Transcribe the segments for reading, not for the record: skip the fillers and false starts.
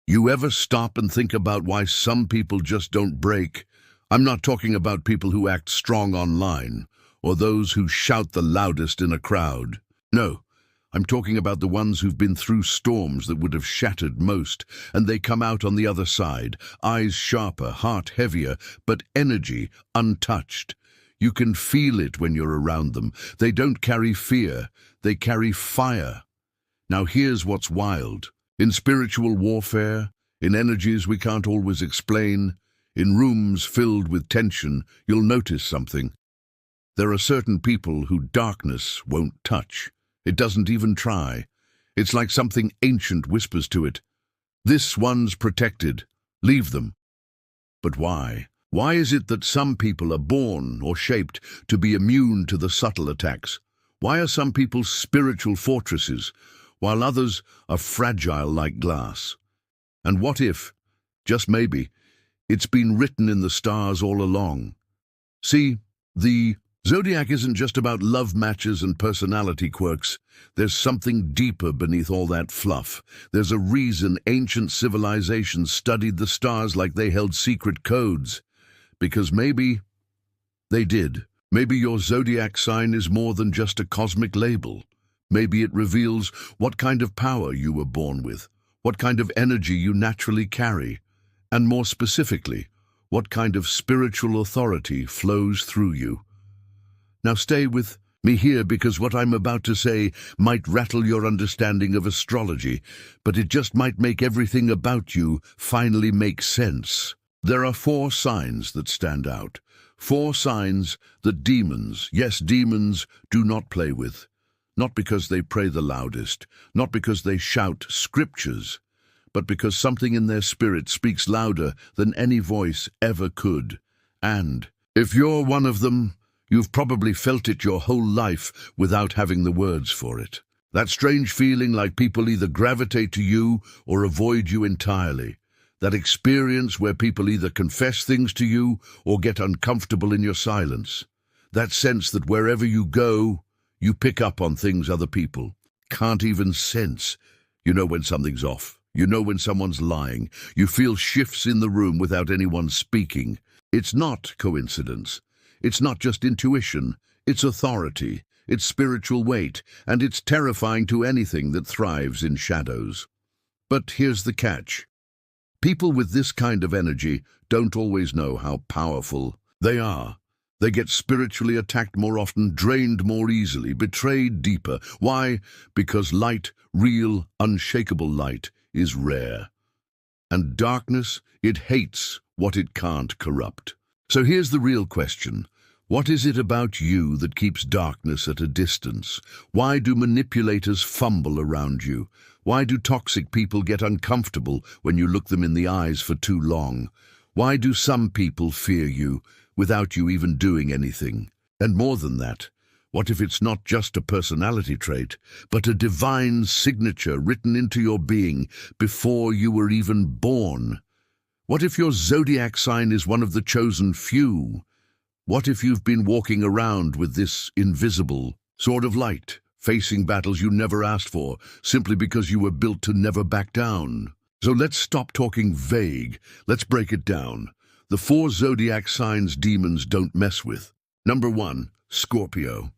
You ever stop and think about why some people just don't break? I'm not talking about people who act strong online, or those who shout the loudest in a crowd. No, I'm talking about the ones who've been through storms that would have shattered most, and they come out on the other side, eyes sharper, heart heavier, but energy untouched. You can feel it when you're around them. They don't carry fear, they carry fire. Now here's what's wild. In spiritual warfare, in energies we can't always explain, in rooms filled with tension, you'll notice something. There are certain people who darkness won't touch. It doesn't even try. It's like something ancient whispers to it. This one's protected. Leave them. But why? Why is it that some people are born or shaped to be immune to the subtle attacks? Why are some people spiritual fortresses, while others are fragile like glass? And what if, just maybe, it's been written in the stars all along? See, the Zodiac isn't just about love matches and personality quirks. There's something deeper beneath all that fluff. There's a reason ancient civilizations studied the stars like they held secret codes. Because maybe they did. Maybe your zodiac sign is more than just a cosmic label. Maybe it reveals what kind of power you were born with, what kind of energy you naturally carry, and more specifically, what kind of spiritual authority flows through you. Now stay with me here, because what I'm about to say might rattle your understanding of astrology, but it just might make everything about you finally make sense. There are 4 signs that stand out. 4 signs that demons, yes, demons, do not play with. Not because they pray the loudest, not because they shout scriptures, but because something in their spirit speaks louder than any voice ever could. And if you're one of them, you've probably felt it your whole life without having the words for it. That strange feeling like people either gravitate to you or avoid you entirely. That experience where people either confess things to you or get uncomfortable in your silence. That sense that wherever you go, you pick up on things other people can't even sense. You know when something's off. You know when someone's lying. You feel shifts in the room without anyone speaking. It's not coincidence. It's not just intuition. It's authority. It's spiritual weight. And it's terrifying to anything that thrives in shadows. But here's the catch. People with this kind of energy don't always know how powerful they are. They get spiritually attacked more often, drained more easily, betrayed deeper. Why? Because light, real, unshakable light, is rare. And darkness, it hates what it can't corrupt. So here's the real question. What is it about you that keeps darkness at a distance? Why do manipulators fumble around you? Why do toxic people get uncomfortable when you look them in the eyes for too long? Why do some people fear you without you even doing anything? And more than that, what if it's not just a personality trait, but a divine signature written into your being before you were even born? What if your zodiac sign is one of the chosen few? What if you've been walking around with this invisible sort of light, facing battles you never asked for, simply because you were built to never back down? So let's stop talking vague. Let's break it down. The 4 zodiac signs demons don't mess with. Number 1, Scorpio.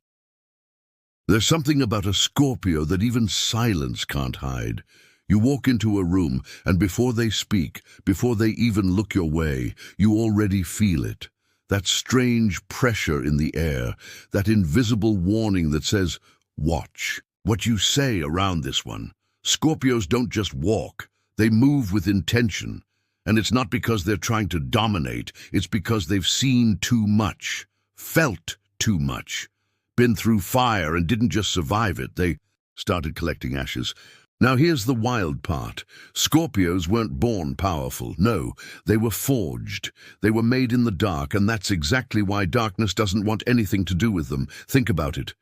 There's something about a Scorpio that even silence can't hide. You walk into a room, and before they speak, before they even look your way, you already feel it. That strange pressure in the air, that invisible warning that says, watch what you say around this one. Scorpios don't just walk, they move with intention. And it's not because they're trying to dominate, it's because they've seen too much, felt too much, been through fire and didn't just survive it, they started collecting ashes. Now here's the wild part. Scorpios weren't born powerful. No, they were forged. They were made in the dark, and that's exactly why darkness doesn't want anything to do with them. Think about it.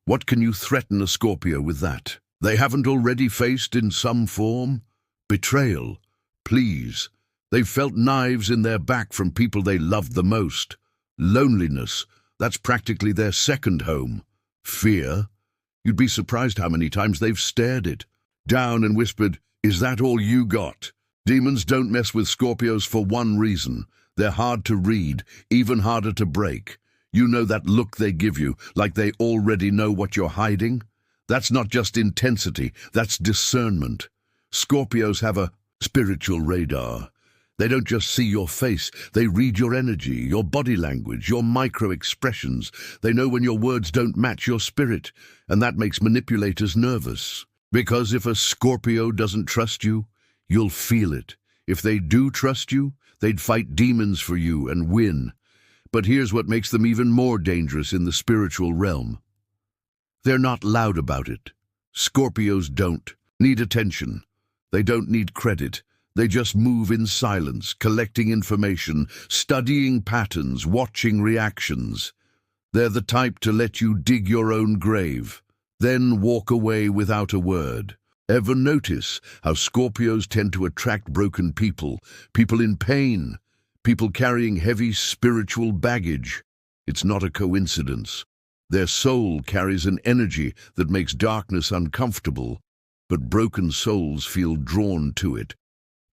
What can you threaten a Scorpio with that? They haven't already faced in some form? Betrayal. Please. They've felt knives in their back from people they loved the most. Loneliness. That's practically their second home. Fear. You'd be surprised how many times they've stared it down and whispered, "Is that all you got?" Demons don't mess with Scorpios for one reason. They're hard to read, even harder to break. You know that look they give you, like they already know what you're hiding? That's not just intensity, that's discernment. Scorpios have a spiritual radar. They don't just see your face, they read your energy, your body language, your micro-expressions. They know when your words don't match your spirit, and that makes manipulators nervous. Because if a Scorpio doesn't trust you, you'll feel it. If they do trust you, they'd fight demons for you and win. But here's what makes them even more dangerous in the spiritual realm. They're not loud about it. Scorpios don't need attention. They don't need credit. They just move in silence, collecting information, studying patterns, watching reactions. They're the type to let you dig your own grave, then walk away without a word. Ever notice how Scorpios tend to attract broken people, people in pain, people carrying heavy spiritual baggage? It's not a coincidence. Their soul carries an energy that makes darkness uncomfortable, but broken souls feel drawn to it.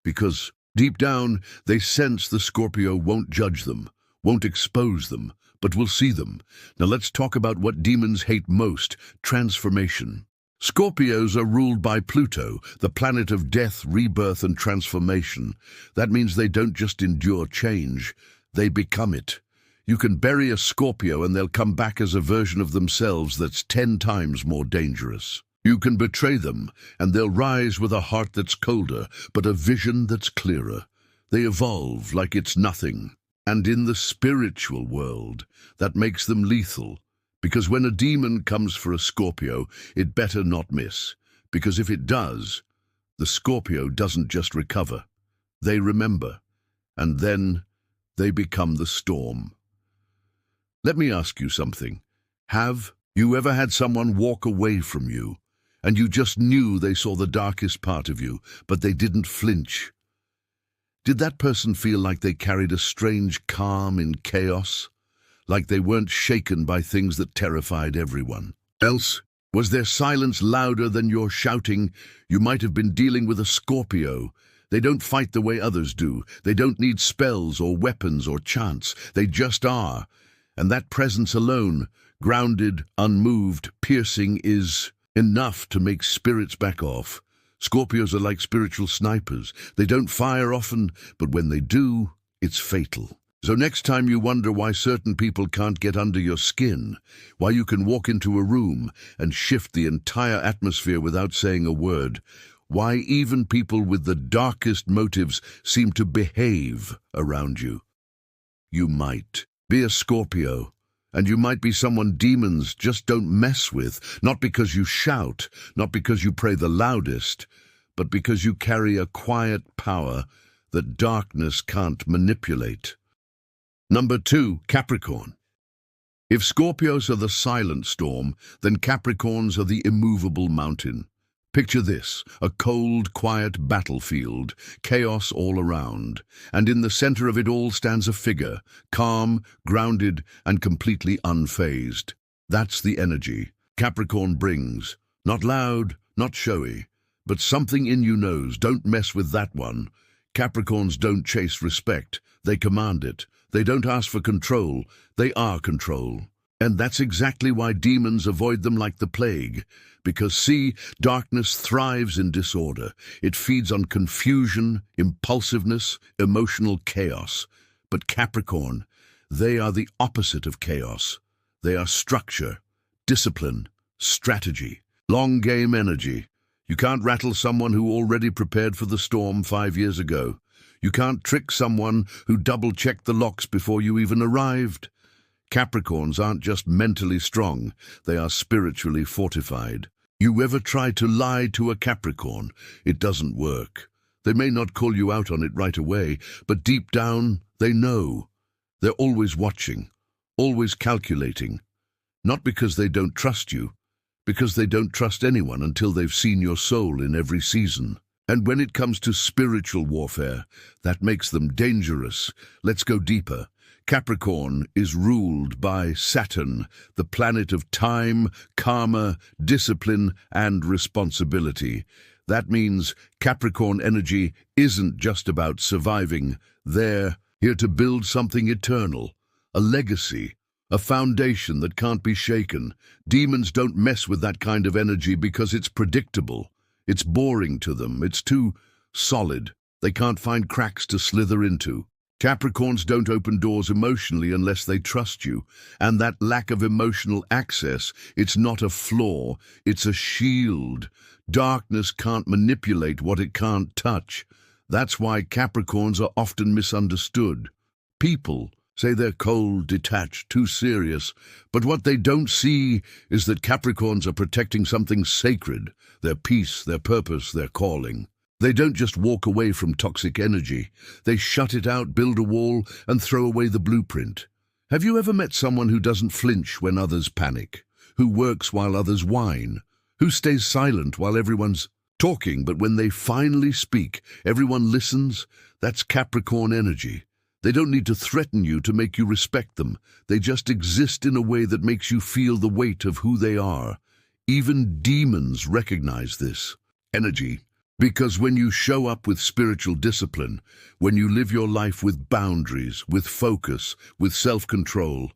Because deep down, they sense the Scorpio won't judge them, won't expose them, but will see them. Now let's talk about what demons hate most: transformation. Scorpios are ruled by Pluto, the planet of death, rebirth, and transformation. That means they don't just endure change, they become it. You can bury a Scorpio and they'll come back as a version of themselves that's 10 times more dangerous. You can betray them, and they'll rise with a heart that's colder, but a vision that's clearer. They evolve like it's nothing. And in the spiritual world, that makes them lethal. Because when a demon comes for a Scorpio, it better not miss. Because if it does, the Scorpio doesn't just recover. They remember. And then they become the storm. Let me ask you something. Have you ever had someone walk away from you, and you just knew they saw the darkest part of you, but they didn't flinch? Did that person feel like they carried a strange calm in chaos? Like they weren't shaken by things that terrified everyone? Else, was their silence louder than your shouting? You might have been dealing with a Scorpio. They don't fight the way others do. They don't need spells or weapons or chants. They just are. And that presence alone, grounded, unmoved, piercing, is enough to make spirits back off. Scorpios are like spiritual snipers. They don't fire often, but when they do, it's fatal. So next time you wonder why certain people can't get under your skin, why you can walk into a room and shift the entire atmosphere without saying a word, why even people with the darkest motives seem to behave around you, you might be a Scorpio. And you might be someone demons just don't mess with, not because you shout, not because you pray the loudest, but because you carry a quiet power that darkness can't manipulate. Number 2, Capricorn. If Scorpios are the silent storm, then Capricorns are the immovable mountain. Picture this: a cold, quiet battlefield, chaos all around, and in the center of it all stands a figure, calm, grounded, and completely unfazed. That's the energy Capricorn brings. Not loud, not showy, but something in you knows, don't mess with that one. Capricorns don't chase respect, they command it. They don't ask for control, they are control. And that's exactly why demons avoid them like the plague. Because, see, darkness thrives in disorder. It feeds on confusion, impulsiveness, emotional chaos. But Capricorn, they are the opposite of chaos. They are structure, discipline, strategy, long game energy. You can't rattle someone who already prepared for the storm 5 years ago. You can't trick someone who double-checked the locks before you even arrived. Capricorns aren't just mentally strong, they are spiritually fortified. You ever try to lie to a Capricorn? It doesn't work. They may not call you out on it right away, but deep down, they know. They're always watching, always calculating. Not because they don't trust you, because they don't trust anyone until they've seen your soul in every season. And when it comes to spiritual warfare, that makes them dangerous. Let's go deeper. Capricorn is ruled by Saturn, the planet of time, karma, discipline, and responsibility. That means Capricorn energy isn't just about surviving. They're here to build something eternal, a legacy, a foundation that can't be shaken. Demons don't mess with that kind of energy because it's predictable. It's boring to them. It's too solid. They can't find cracks to slither into. Capricorns don't open doors emotionally unless they trust you. And that lack of emotional access, it's not a flaw, it's a shield. Darkness can't manipulate what it can't touch. That's why Capricorns are often misunderstood. People say they're cold, detached, too serious, but what they don't see is that Capricorns are protecting something sacred, their peace, their purpose, their calling. They don't just walk away from toxic energy. They shut it out, build a wall, and throw away the blueprint. Have you ever met someone who doesn't flinch when others panic? Who works while others whine? Who stays silent while everyone's talking, but when they finally speak, everyone listens? That's Capricorn energy. They don't need to threaten you to make you respect them. They just exist in a way that makes you feel the weight of who they are. Even demons recognize this energy. Because when you show up with spiritual discipline, when you live your life with boundaries, with focus, with self-control,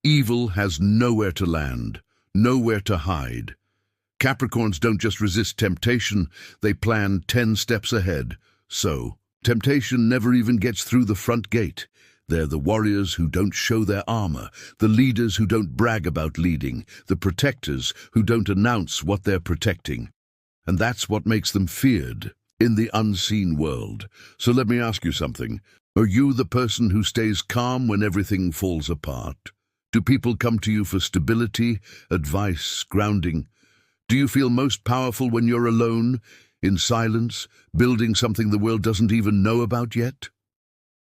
evil has nowhere to land, nowhere to hide. Capricorns don't just resist temptation, they plan 10 steps ahead. So, temptation never even gets through the front gate. They're the warriors who don't show their armor, the leaders who don't brag about leading, the protectors who don't announce what they're protecting. And that's what makes them feared in the unseen world. So let me ask you something. Are you the person who stays calm when everything falls apart? Do people come to you for stability, advice, grounding? Do you feel most powerful when you're alone, in silence, building something the world doesn't even know about yet?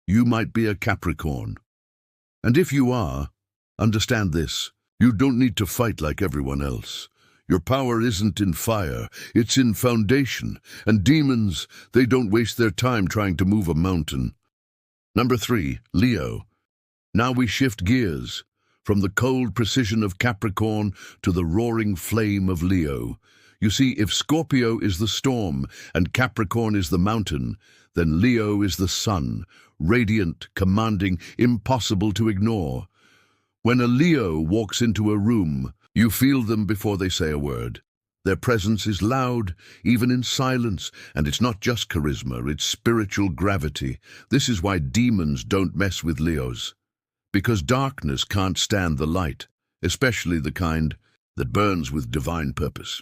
You might be a Capricorn. And if you are, understand this. You don't need to fight like everyone else. Your power isn't in fire, it's in foundation. And demons, they don't waste their time trying to move a mountain. Number 3, Leo. Now we shift gears, from the cold precision of Capricorn to the roaring flame of Leo. You see, if Scorpio is the storm and Capricorn is the mountain, then Leo is the sun, radiant, commanding, impossible to ignore. When a Leo walks into a room, you feel them before they say a word. Their presence is loud, even in silence, and it's not just charisma, it's spiritual gravity. This is why demons don't mess with Leos. Because darkness can't stand the light, especially the kind that burns with divine purpose.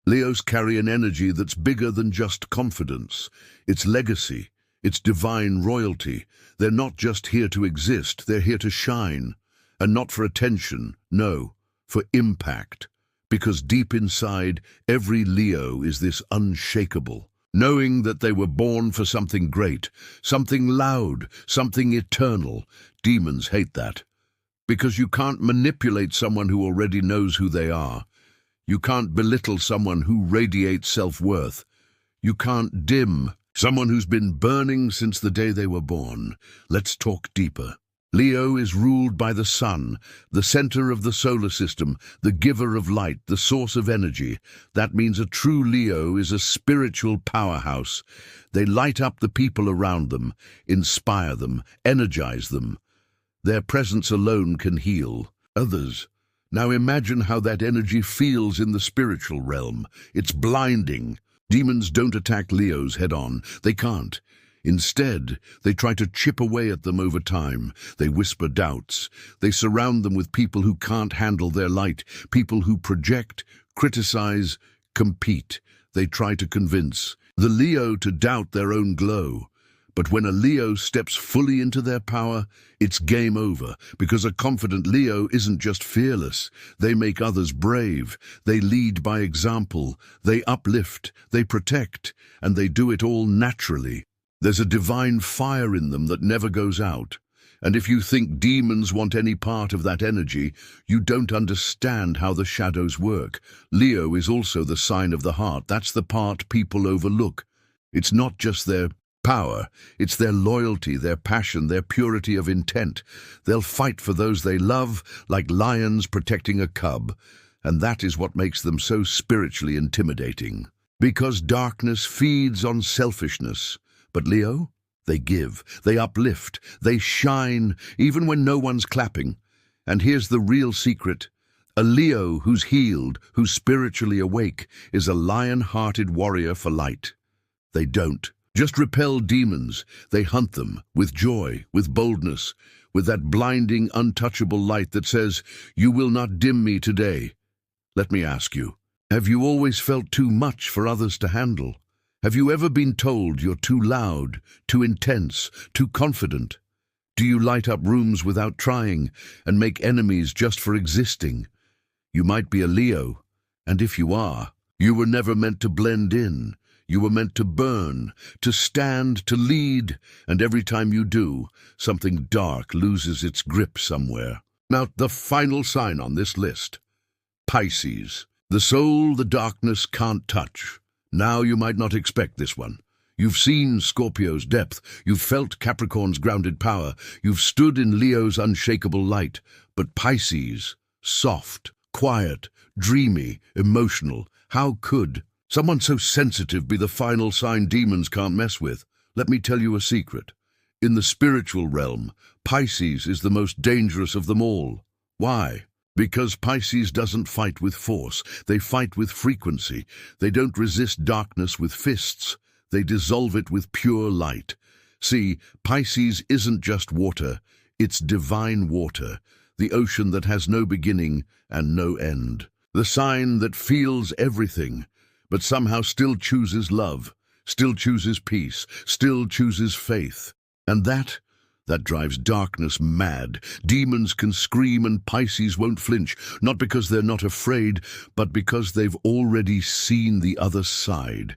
Leos carry an energy that's bigger than just confidence. It's legacy, it's divine royalty. They're not just here to exist, they're here to shine. And not for attention, no. For impact, because deep inside, every Leo is this unshakable, knowing that they were born for something great, something loud, something eternal. Demons hate that, because you can't manipulate someone who already knows who they are. You can't belittle someone who radiates self-worth. You can't dim someone who's been burning since the day they were born. Let's talk deeper. Leo is ruled by the sun, the center of the solar system, the giver of light, the source of energy. That means a true Leo is a spiritual powerhouse. They light up the people around them, inspire them, energize them. Their presence alone can heal others. Now imagine how that energy feels in the spiritual realm. It's blinding. Demons don't attack Leos head-on. They can't. Instead, they try to chip away at them over time. They whisper doubts. They surround them with people who can't handle their light, people who project, criticize, compete. They try to convince the Leo to doubt their own glow. But when a Leo steps fully into their power, it's game over, because a confident Leo isn't just fearless. They make others brave. They lead by example. They uplift. They protect. And they do it all naturally. There's a divine fire in them that never goes out. And if you think demons want any part of that energy, you don't understand how the shadows work. Leo is also the sign of the heart. That's the part people overlook. It's not just their power, it's their loyalty, their passion, their purity of intent. They'll fight for those they love, like lions protecting a cub. And that is what makes them so spiritually intimidating. Because darkness feeds on selfishness. But Leo, they give, they uplift, they shine, even when no one's clapping. And here's the real secret. A Leo who's healed, who's spiritually awake, is a lion-hearted warrior for light. They don't just repel demons, they hunt them with joy, with boldness, with that blinding, untouchable light that says, "You will not dim me today." Let me ask you, have you always felt too much for others to handle? Have you ever been told you're too loud, too intense, too confident? Do you light up rooms without trying and make enemies just for existing? You might be a Leo, and if you are, you were never meant to blend in. You were meant to burn, to stand, to lead, and every time you do, something dark loses its grip somewhere. Now, the final sign on this list. Pisces. The soul the darkness can't touch. Now you might not expect this one. You've seen Scorpio's depth, you've felt Capricorn's grounded power, you've stood in Leo's unshakable light, but Pisces, soft, quiet, dreamy, emotional, how could someone so sensitive be the final sign demons can't mess with? Let me tell you a secret. In the spiritual realm, Pisces is the most dangerous of them all. Why? Because Pisces doesn't fight with force, they fight with frequency. They don't resist darkness with fists, they dissolve it with pure light. See, Pisces isn't just water, it's divine water, the ocean that has no beginning and no end. The sign that feels everything, but somehow still chooses love, still chooses peace, still chooses faith. And that drives darkness mad. Demons can scream and Pisces won't flinch, not because they're not afraid, but because they've already seen the other side.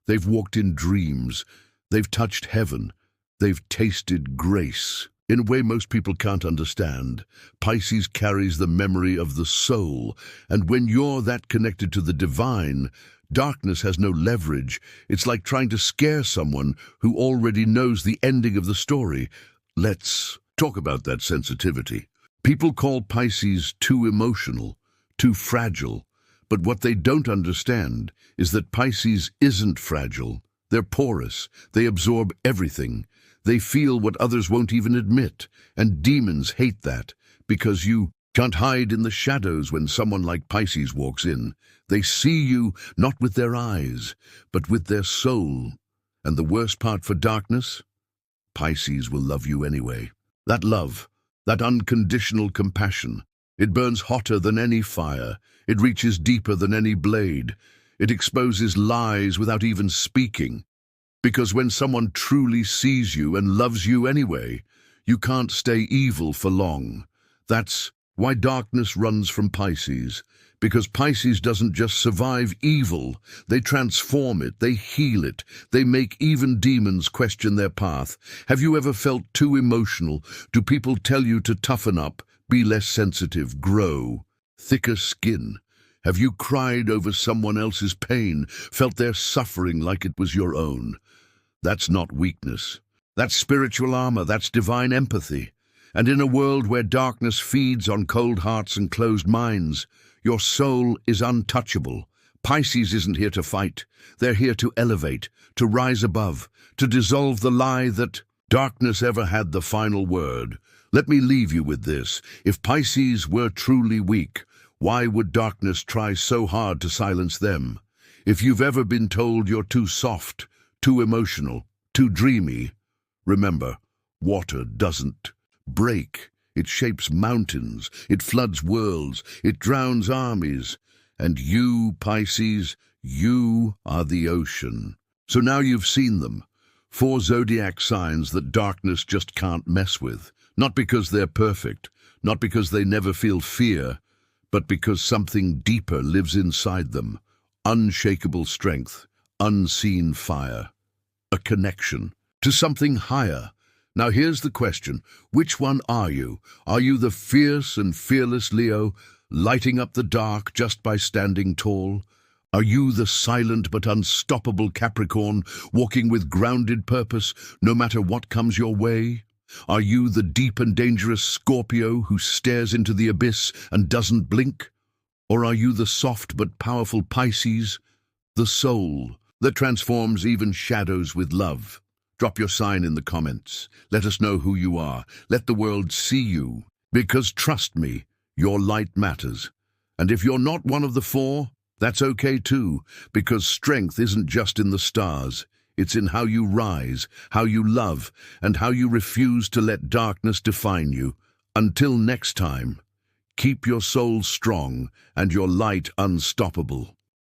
They've walked in dreams, they've touched heaven, they've tasted grace. In a way most people can't understand, Pisces carries the memory of the soul, and when you're that connected to the divine, darkness has no leverage. It's like trying to scare someone who already knows the ending of the story. Let's talk about that sensitivity. People call Pisces too emotional, too fragile, but what they don't understand is that Pisces isn't fragile. They're porous, they absorb everything. They feel what others won't even admit, and demons hate that, because you can't hide in the shadows when someone like Pisces walks in. They see you not with their eyes, but with their soul. And the worst part for darkness? Pisces will love you anyway. That love, that unconditional compassion, it burns hotter than any fire. It reaches deeper than any blade. It exposes lies without even speaking. Because when someone truly sees you and loves you anyway, you can't stay evil for long. That's why darkness runs from Pisces. Because Pisces doesn't just survive evil, they transform it, they heal it, they make even demons question their path. Have you ever felt too emotional? Do people tell you to toughen up, be less sensitive, grow thicker skin? Have you cried over someone else's pain, felt their suffering like it was your own? That's not weakness. That's spiritual armor, that's divine empathy. And in a world where darkness feeds on cold hearts and closed minds, your soul is untouchable. Pisces isn't here to fight. They're here to elevate, to rise above, to dissolve the lie that darkness ever had the final word. Let me leave you with this. If Pisces were truly weak, why would darkness try so hard to silence them? If you've ever been told you're too soft, too emotional, too dreamy, remember, water doesn't break. It shapes mountains, it floods worlds, it drowns armies. And you, Pisces, you are the ocean. So now you've seen them. 4 zodiac signs that darkness just can't mess with. Not because they're perfect, not because they never feel fear, but because something deeper lives inside them. Unshakable strength, unseen fire. A connection to something higher. Now here's the question. Which one are you? Are you the fierce and fearless Leo, lighting up the dark just by standing tall? Are you the silent but unstoppable Capricorn, walking with grounded purpose no matter what comes your way? Are you the deep and dangerous Scorpio who stares into the abyss and doesn't blink? Or are you the soft but powerful Pisces, The soul that transforms even shadows with love. Drop your sign in the comments. Let us know who you are. Let the world see you. Because trust me, your light matters. And if you're not one of the four, that's okay too, because strength isn't just in the stars. It's in how you rise, how you love, and how you refuse to let darkness define you. Until next time, keep your soul strong and your light unstoppable.